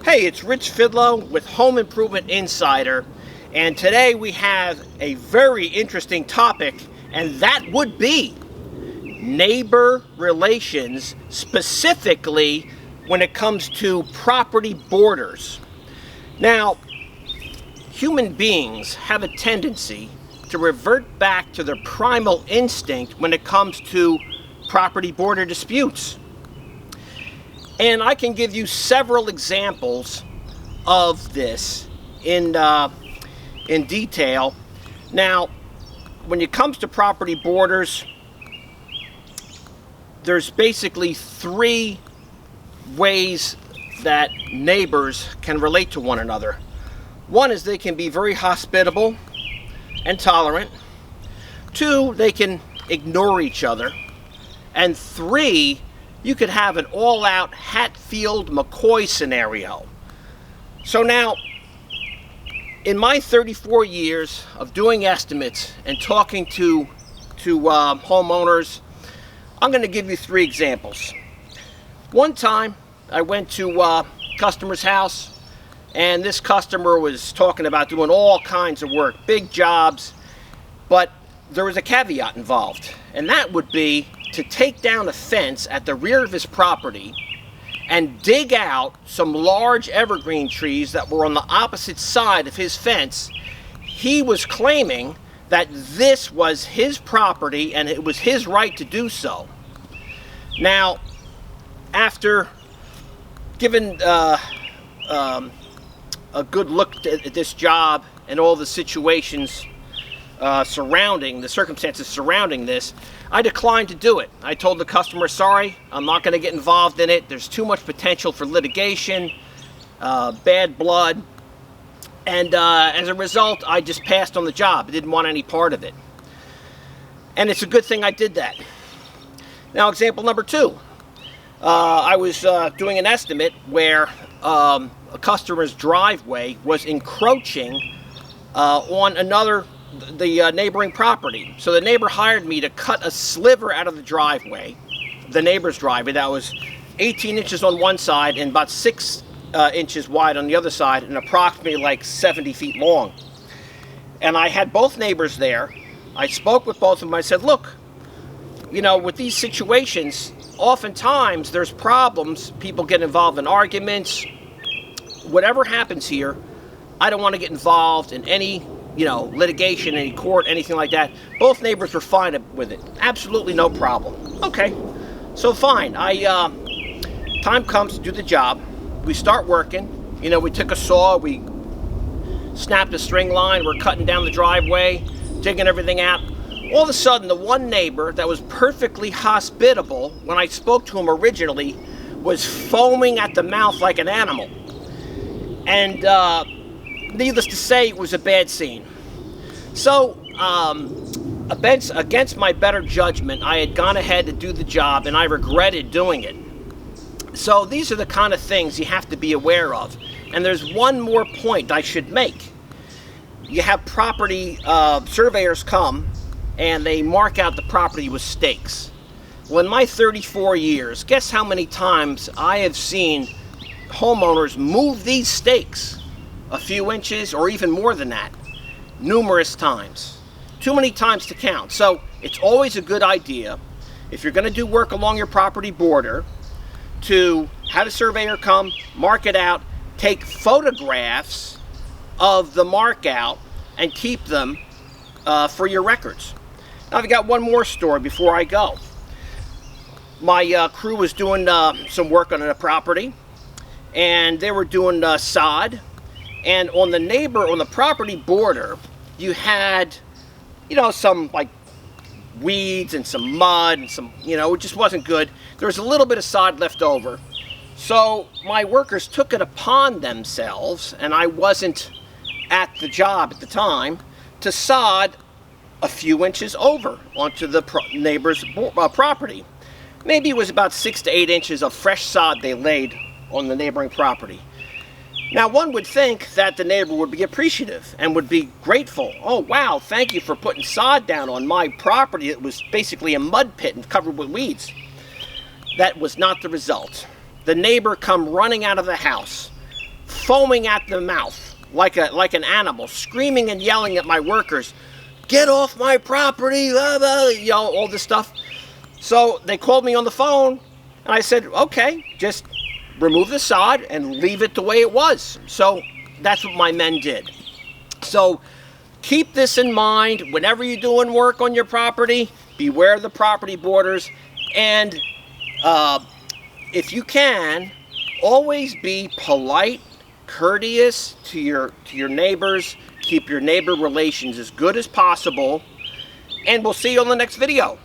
Hey, it's Rich Fidlow with Home Improvement Insider, and today we have a very interesting topic, and that would be neighbor relations, specifically when it comes to property borders. Now, human beings have a tendency to revert back to their primal instinct when it comes to property border disputes. And I can give you several examples of this in detail. Now, when it comes to property borders, there's basically three ways that neighbors can relate to one another. One is they can be very hospitable and tolerant. Two, they can ignore each other. And three, you could have an all-out Hatfield-McCoy scenario. So now, in my 34 years of doing estimates and talking to homeowners, I'm going to give you three examples. One time, I went to a customer's house, and this customer was talking about doing all kinds of work, big jobs, but there was a caveat involved, and that would be to take down a fence at the rear of his property and dig out some large evergreen trees that were on the opposite side of his fence. He was claiming that this was his property and it was his right to do so. Now, after giving a good look at this job and all the situations surrounding the circumstances surrounding this, I declined to do it. I told the customer, sorry, I'm not going to get involved in it. There's too much potential for litigation, bad blood, and as a result, I just passed on the job. I didn't want any part of it. And it's a good thing I did that. Now, example number two. I was doing an estimate where a customer's driveway was encroaching on the neighboring property. So the neighbor hired me to cut a sliver out of the driveway, the neighbor's driveway, that was 18 inches on one side and about 6 inches wide on the other side and approximately like 70 feet long. And I had both neighbors there. I spoke with both of them. I said, look, you know, with these situations, oftentimes there's problems. People get involved in arguments. Whatever happens here, I don't want to get involved in any litigation, any court, anything like that. Both neighbors were fine with it. Absolutely no problem. Okay, so fine. Time comes to do the job. We start working. We took a saw, we snapped a string line, we're cutting down the driveway, digging everything out. All of a sudden, the one neighbor that was perfectly hospitable when I spoke to him originally was foaming at the mouth like an animal. And needless to say, it was a bad scene. So, against my better judgment, I had gone ahead to do the job, and I regretted doing it. So these are the kind of things you have to be aware of. And there's one more point I should make. You have property surveyors come, and they mark out the property with stakes. Well, in my 34 years, guess how many times I have seen homeowners move these stakes? A few inches or even more than that. Numerous times. Too many times to count. So it's always a good idea, if you're going to do work along your property border, to have a surveyor come, mark it out, take photographs of the mark out, and keep them for your records. Now, I've got one more story before I go. My crew was doing some work on a property, and they were doing sod. And on the property border, you had, some like weeds and some mud and some, it just wasn't good. There was a little bit of sod left over. So my workers took it upon themselves, and I wasn't at the job at the time, to sod a few inches over onto the neighbor's property. Maybe it was about 6 to 8 inches of fresh sod they laid on the neighboring property. Now, one would think that the neighbor would be appreciative and would be grateful. Oh, wow, thank you for putting sod down on my property. It was basically a mud pit and covered with weeds. That was not the result. The neighbor come running out of the house, foaming at the mouth like an animal, screaming and yelling at my workers, "Get off my property," blah, blah, you know, all this stuff. So they called me on the phone, and I said, okay, just remove the sod and leave it the way it was. So that's what my men did. So keep this in mind whenever you're doing work on your property. Beware of the property borders, and if you can, always be polite, courteous to your neighbors. Keep your neighbor relations as good as possible, and we'll see you on the next video.